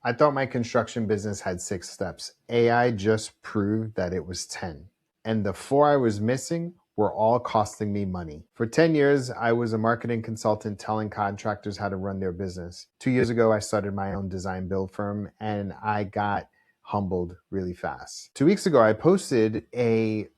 I thought my construction business had 6 steps. AI just proved that it was 10. And the 4 I was missing were all costing me money. For 10 years, I was a marketing consultant telling contractors how to run their business. 2 years ago, I started my own design build firm and I got humbled really fast. 2 weeks ago, I posted a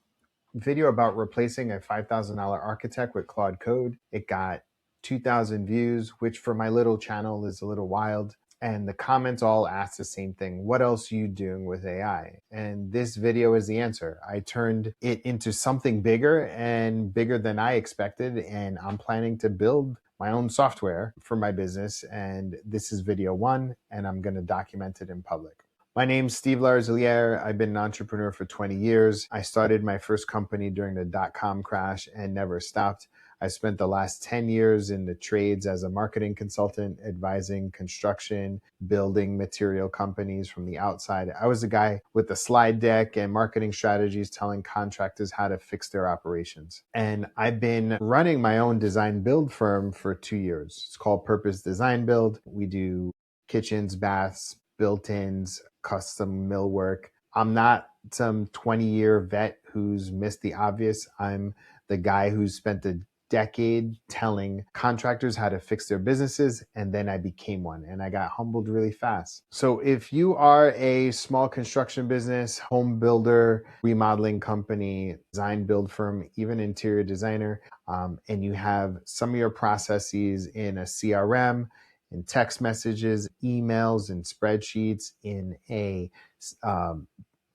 video about replacing a $5,000 architect with Claude Code. It got 2,000 views, which for my little channel is a little wild. And the comments all ask the same thing. What else are you doing with AI? And this video is the answer. I turned it into something bigger and bigger than I expected. And I'm planning to build my own software for my business. And this is video 1, and I'm going to document it in public. My name's Steve Larziliere. I've been an entrepreneur for 20 years. I started my first company during the dot-com crash and never stopped. I spent the last 10 years in the trades as a marketing consultant, advising construction, building material companies from the outside. I was the guy with the slide deck and marketing strategies telling contractors how to fix their operations. And I've been running my own design build firm for 2 years. It's called Purpose Design Build. We do kitchens, baths, built-ins, custom millwork. I'm not some 20-year vet who's missed the obvious. I'm the guy who's spent a decade telling contractors how to fix their businesses, and then I became one, and I got humbled really fast. So if you are a small construction business, home builder, remodeling company, design build firm, even interior designer, and you have some of your processes in a CRM, in text messages, emails, and spreadsheets, in a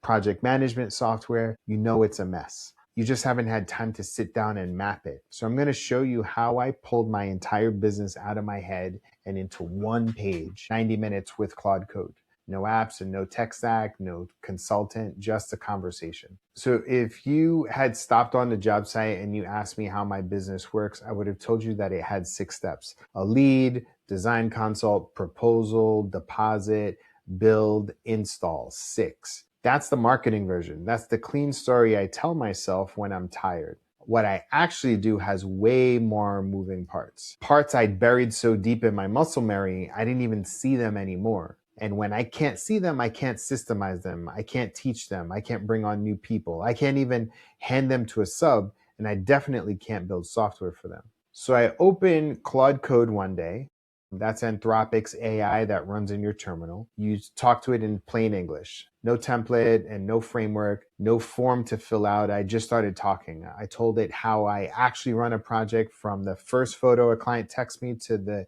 project management software, you know it's a mess. You just haven't had time to sit down and map it. So I'm going to show you how I pulled my entire business out of my head and into one page, 90 minutes with Claude Code. No apps and no tech stack, no consultant, just a conversation. So if you had stopped on the job site and you asked me how my business works, I would have told you that it had 6 steps: a lead, design consult, proposal, deposit, build, install. 6. That's the marketing version. That's the clean story I tell myself when I'm tired. What I actually do has way more moving parts. Parts I'd buried so deep in my muscle memory, I didn't even see them anymore. And when I can't see them, I can't systemize them. I can't teach them. I can't bring on new people. I can't even hand them to a sub, and I definitely can't build software for them. So I opened Claude Code one day. That's Anthropic's AI that runs in your terminal. You talk to it in plain English. No template and no framework, no form to fill out. I just started talking. I told it how I actually run a project from the first photo a client texts me to the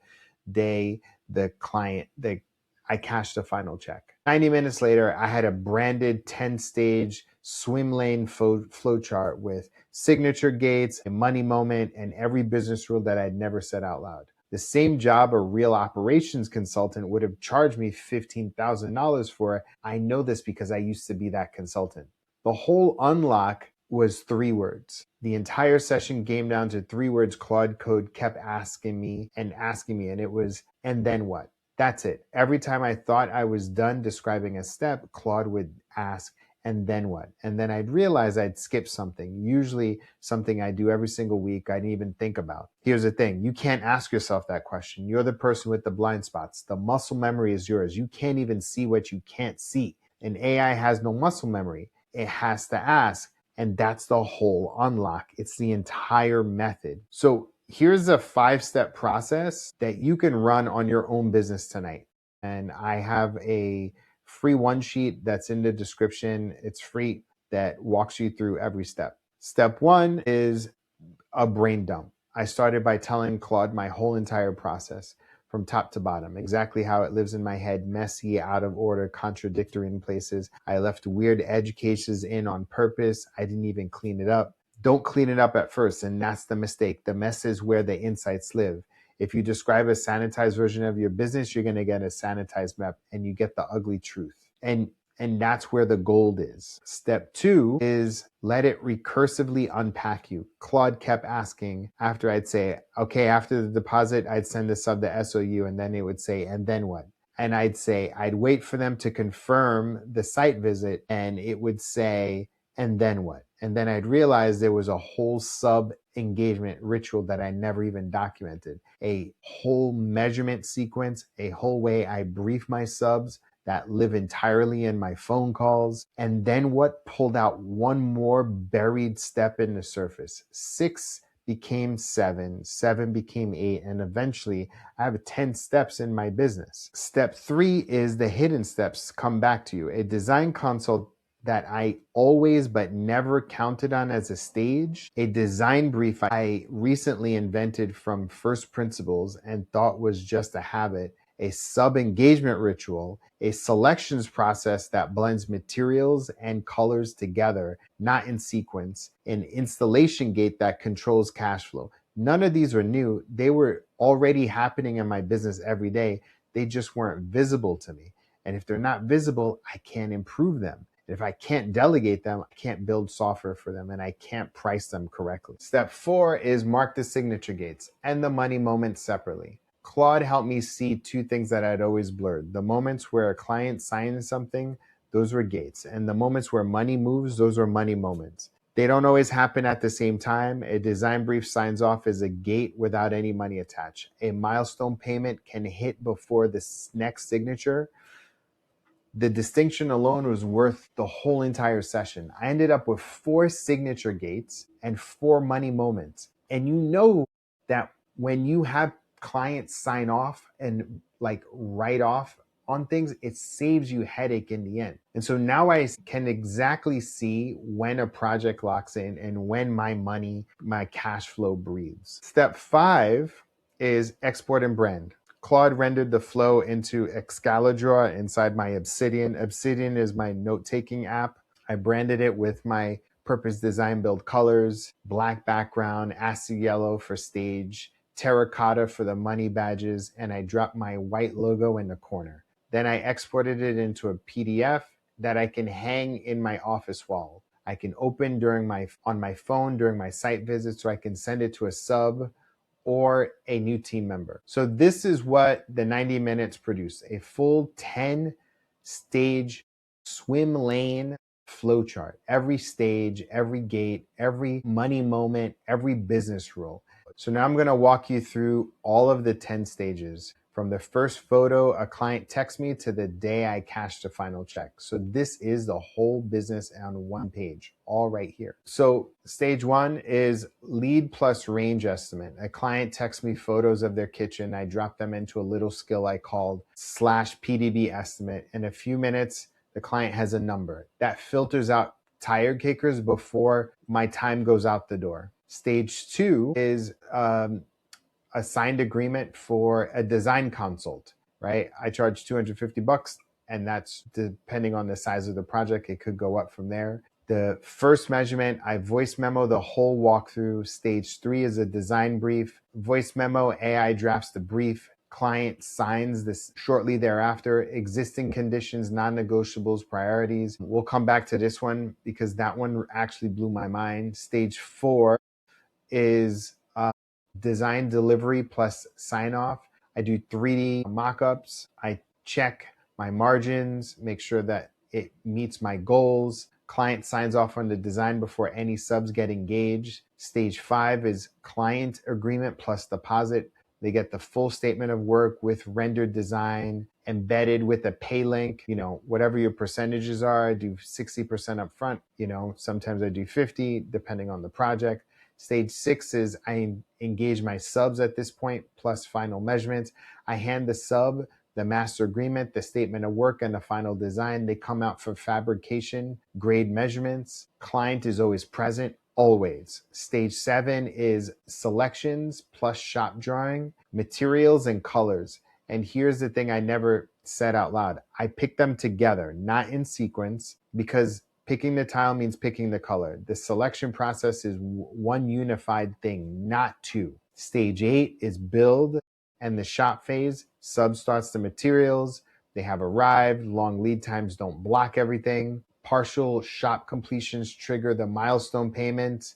day I cashed the final check. 90 minutes later, I had a branded 10-stage swim lane flow chart with signature gates, a money moment, and every business rule that I'd never said out loud. The same job a real operations consultant would have charged me $15,000 for. I know this because I used to be that consultant. The whole unlock was 3 words. The entire session came down to 3 words Claude Code kept asking me, and it was, and then what? That's it. Every time I thought I was done describing a step, Claude would ask, and then what? And then I'd realize I'd skip something, usually something I do every single week I didn't even think about. Here's the thing. You can't ask yourself that question. You're the person with the blind spots. The muscle memory is yours. You can't even see what you can't see. And AI has no muscle memory. It has to ask. And that's the whole unlock. It's the entire method. So here's a 5-step process that you can run on your own business tonight. And I have a free one sheet that's in the description. It's free, that walks you through every step. Step 1 is a brain dump. I started by telling Claude my whole entire process from top to bottom, exactly how it lives in my head, messy, out of order, contradictory in places. I left weird edge cases in on purpose. I didn't even clean it up. Don't clean it up at first, and that's the mistake. The mess is where the insights live. If you describe a sanitized version of your business, you're going to get a sanitized map, and you get the ugly truth. And that's where the gold is. Step 2 is let it recursively unpack you. Claude kept asking after I'd say, okay, after the deposit, I'd send the sub the SOU, and then it would say, and then what? And I'd say, I'd wait for them to confirm the site visit, and it would say, And then what? And then I'd realize there was a whole sub engagement ritual that I never even documented, a whole measurement sequence, a whole way I brief my subs that live entirely in my phone calls. And then what pulled out one more buried step in the surface? 6 became 7, 7 became 8, and eventually I have 10 steps in my business. Step 3 is the hidden steps come back to you. A design consult that I always but never counted on as a stage, a design brief I recently invented from first principles and thought was just a habit, a sub-engagement ritual, a selections process that blends materials and colors together, not in sequence, an installation gate that controls cash flow. None of these were new. They were already happening in my business every day. They just weren't visible to me. And if they're not visible, I can't improve them. If I can't delegate them, I can't build software for them, and I can't price them correctly. Step 4 is mark the signature gates and the money moments separately. Claude helped me see 2 things that I'd always blurred. The moments where a client signs something, those were gates. And the moments where money moves, those were money moments. They don't always happen at the same time. A design brief signs off as a gate without any money attached. A milestone payment can hit before the next signature. The distinction alone was worth the whole entire session. I ended up with 4 signature gates and 4 money moments. And you know that when you have clients sign off and like write off on things, it saves you headache in the end. And so now I can exactly see when a project locks in and when my money, my cash flow breathes. Step 5 is export and brand. Claude rendered the flow into Excalibur inside my Obsidian. Obsidian is my note-taking app. I branded it with my purpose design build colors, black background, acid yellow for stage, terracotta for the money badges, and I dropped my white logo in the corner. Then I exported it into a PDF that I can hang in my office wall. I can open on my phone during my site visits, so I can send it to a sub or a new team member. So this is what the 90 minutes produced, a full 10 stage swim lane flowchart. Every stage, every gate, every money moment, every business rule. So now I'm gonna walk you through all of the 10 stages, from the first photo a client texts me to the day I cash the final check. So this is the whole business on one page, all right here. So stage 1 is lead plus range estimate. A client texts me photos of their kitchen. I drop them into a little skill I called /PDB estimate. In a few minutes, the client has a number. That filters out tire kickers before my time goes out the door. Stage 2 is a signed agreement for a design consult, right? I charge $250, and that's depending on the size of the project. It could go up from there. The first measurement, I voice memo the whole walkthrough. Stage 3 is a design brief. Voice memo, AI drafts the brief. Client signs this shortly thereafter. Existing conditions, non-negotiables, priorities. We'll come back to this one because that one actually blew my mind. Stage 4 is design delivery plus sign off. I do 3D mock-ups. I check my margins, make sure that it meets my goals. Client signs off on the design before any subs get engaged. Stage 5 is client agreement plus deposit. They get the full statement of work with rendered design, embedded with a pay link. You know, whatever your percentages are, I do 60% up front. You know, sometimes I do 50, depending on the project. Stage 6 is I engage my subs at this point, plus final measurements. I hand the sub the master agreement, the statement of work, and the final design. They come out for fabrication, grade measurements. Client is always present, always. Stage 7 is selections plus shop drawing, materials and colors. And here's the thing I never said out loud. I pick them together, not in sequence, because picking the tile means picking the color. The selection process is one unified thing, not 2. Stage 8 is build and the shop phase. Sub starts the materials. They have arrived. Long lead times don't block everything. Partial shop completions trigger the milestone payments,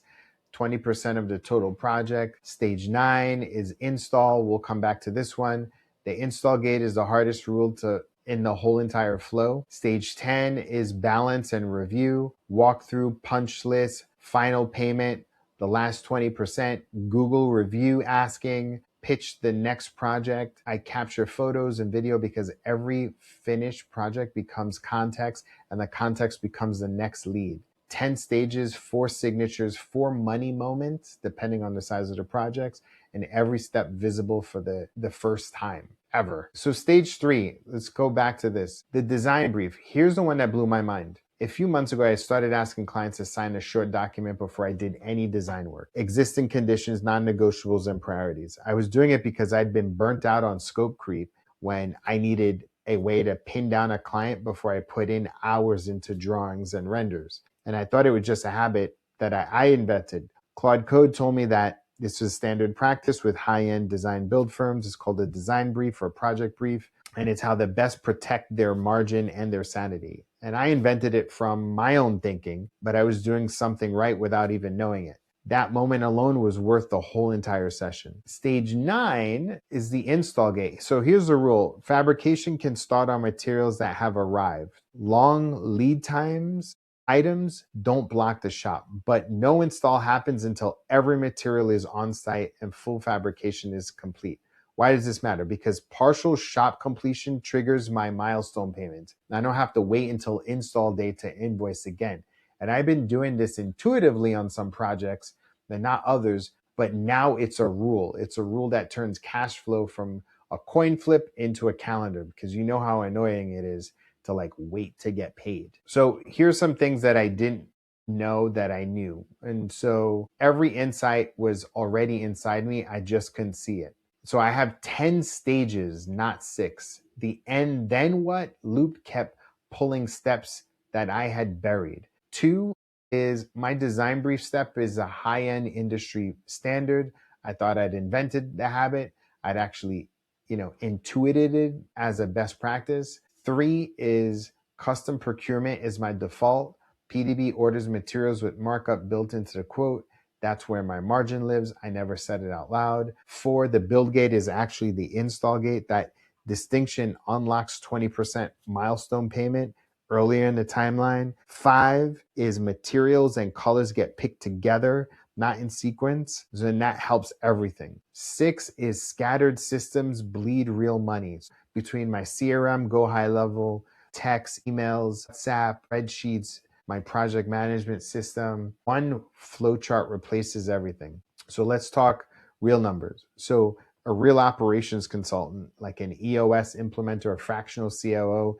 20% of the total project. Stage 9 is install. We'll come back to this one. The install gate is the hardest rule to in the whole entire flow. Stage 10 is balance and review, walkthrough, punch list, final payment, the last 20%, Google review asking, pitch the next project. I capture photos and video because every finished project becomes context, and the context becomes the next lead. 10 stages, 4 signatures, 4 money moments, depending on the size of the projects, and every step visible for the first time ever. So stage 3, let's go back to this. The design brief. Here's the one that blew my mind. A few months ago, I started asking clients to sign a short document before I did any design work. Existing conditions, non-negotiables, and priorities. I was doing it because I'd been burnt out on scope creep when I needed a way to pin down a client before I put in hours into drawings and renders. And I thought it was just a habit that I invented. Claude Code told me that this is standard practice with high-end design build firms. It's called a design brief or a project brief. And it's how they best protect their margin and their sanity. And I invented it from my own thinking, but I was doing something right without even knowing it. That moment alone was worth the whole entire session. Stage 9 is the install gate. So here's the rule. Fabrication can start on materials that have arrived. Long lead times items don't block the shop, but no install happens until every material is on site and full fabrication is complete. Why does this matter? Because partial shop completion triggers my milestone payment. I don't have to wait until install date to invoice again. And I've been doing this intuitively on some projects, but not others. But now it's a rule. It's a rule that turns cash flow from a coin flip into a calendar, because you know how annoying it is to like wait to get paid. So here's some things that I didn't know that I knew. And so every insight was already inside me. I just couldn't see it. So I have 10 stages, not 6. The and then what loop kept pulling steps that I had buried. 2 is my design brief step is a high-end industry standard. I thought I'd invented the habit. I'd actually, intuited it as a best practice. 3 is custom procurement is my default. PDB orders materials with markup built into the quote. That's where my margin lives. I never said it out loud. 4, the build gate is actually the install gate. That distinction unlocks 20% milestone payment earlier in the timeline. 5 is materials and colors get picked together, not in sequence. So then that helps everything. 6 is scattered systems bleed real money. Between my CRM, Go High Level, text, emails, WhatsApp, spreadsheets, my project management system, one flowchart replaces everything. So let's talk real numbers. So a real operations consultant, like an EOS implementer, a fractional COO,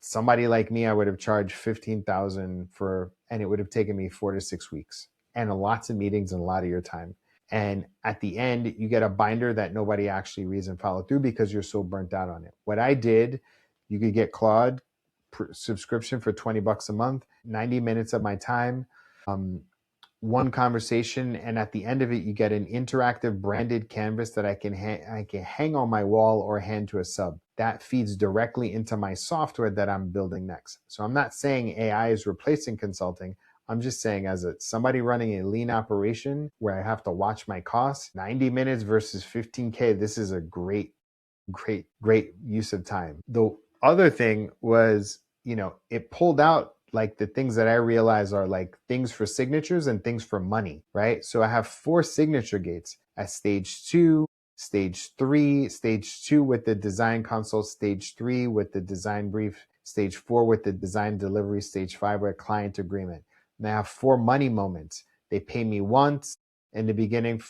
somebody like me, I would have charged $15,000 for, and it would have taken me 4 to 6 weeks and lots of meetings and a lot of your time. And at the end, you get a binder that nobody actually reads and follow through because you're so burnt out on it. What I did, you could get Claude subscription for $20 a month, 90 minutes of my time, one conversation, and at the end of it, you get an interactive branded canvas that I can hang on my wall or hand to a sub. That feeds directly into my software that I'm building next. So I'm not saying AI is replacing consulting. I'm just saying as somebody running a lean operation where I have to watch my costs, 90 minutes versus 15K, this is a great use of time. The other thing was, it pulled out like the things that I realize are like things for signatures and things for money, right? So I have 4 signature gates at stage 2, stage 3, stage 2 with the design consult, stage 3 with the design brief, stage 4 with the design delivery, stage 5 with client agreement. And I have 4 money moments. They pay me once in the beginning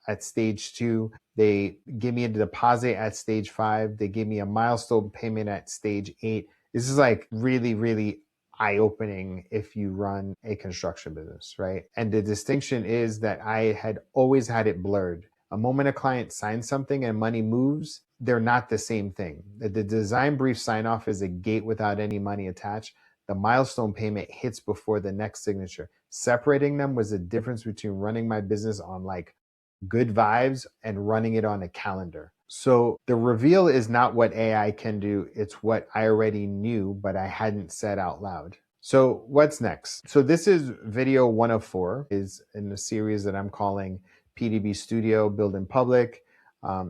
at stage 2. They give me a deposit at stage 5. They give me a milestone payment at stage 8. This is like really, really eye-opening if you run a construction business, right? And the distinction is that I had always had it blurred. A moment a client signs something and money moves, they're not the same thing. The design brief sign-off is a gate without any money attached. The milestone payment hits before the next signature. Separating them was the difference between running my business on like good vibes and running it on a calendar. So the reveal is not what AI can do. It's what I already knew, but I hadn't said out loud. So what's next? So this is video 1 of 4, is in the series that I'm calling PDB Studio Build in Public.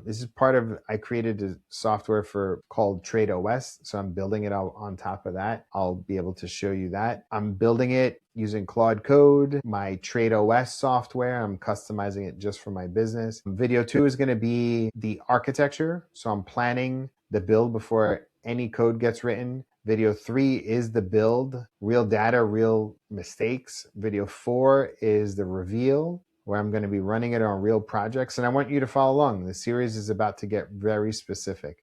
This is part of, I created a software called Trade OS. So I'm building it out on top of that. I'll be able to show you that. I'm building it using Claude Code, my Trade OS software. I'm customizing it just for my business. Video 2 is going to be the architecture. So I'm planning the build before any code gets written. Video 3 is the build, real data, real mistakes. Video 4 is the reveal, where I'm going to be running it on real projects. And I want you to follow along. The series is about to get very specific.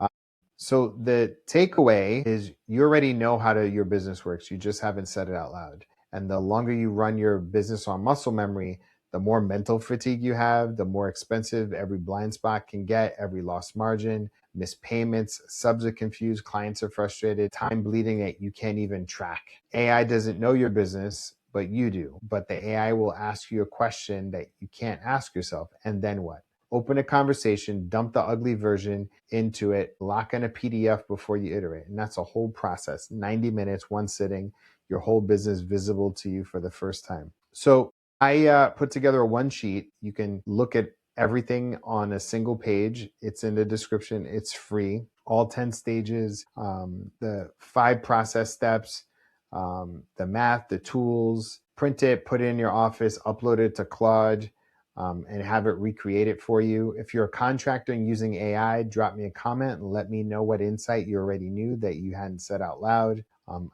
So the takeaway is you already know how your business works. You just haven't said it out loud. And the longer you run your business on muscle memory, the more mental fatigue you have, the more expensive every blind spot can get, every lost margin, missed payments, subs are confused, clients are frustrated, time bleeding that you can't even track. AI doesn't know your business, but you do. But the AI will ask you a question that you can't ask yourself. And then what? Open a conversation, dump the ugly version into it, lock in a PDF before you iterate. And that's a whole process, 90 minutes, one sitting, your whole business visible to you for the first time. So I put together a one sheet. You can look at everything on a single page. It's in the description. It's free. All 10 stages, the 5 process steps, the math, the tools. Print it, put it in your office, upload it to Claude, and have it recreate it for you. If you're a contractor and using AI, drop me a comment and let me know what insight you already knew that you hadn't said out loud.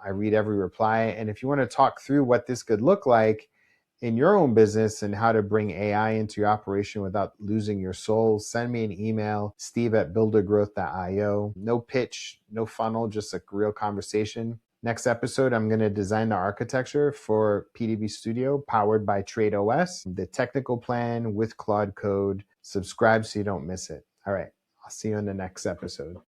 I read every reply. And if you want to talk through what this could look like in your own business and how to bring AI into your operation without losing your soul, send me an email, steve@buildergrowth.io. No pitch, no funnel, just a real conversation. Next episode, I'm going to design the architecture for PDB Studio powered by Trade OS, the technical plan with Claude Code. Subscribe so you don't miss it. All right, I'll see you in the next episode.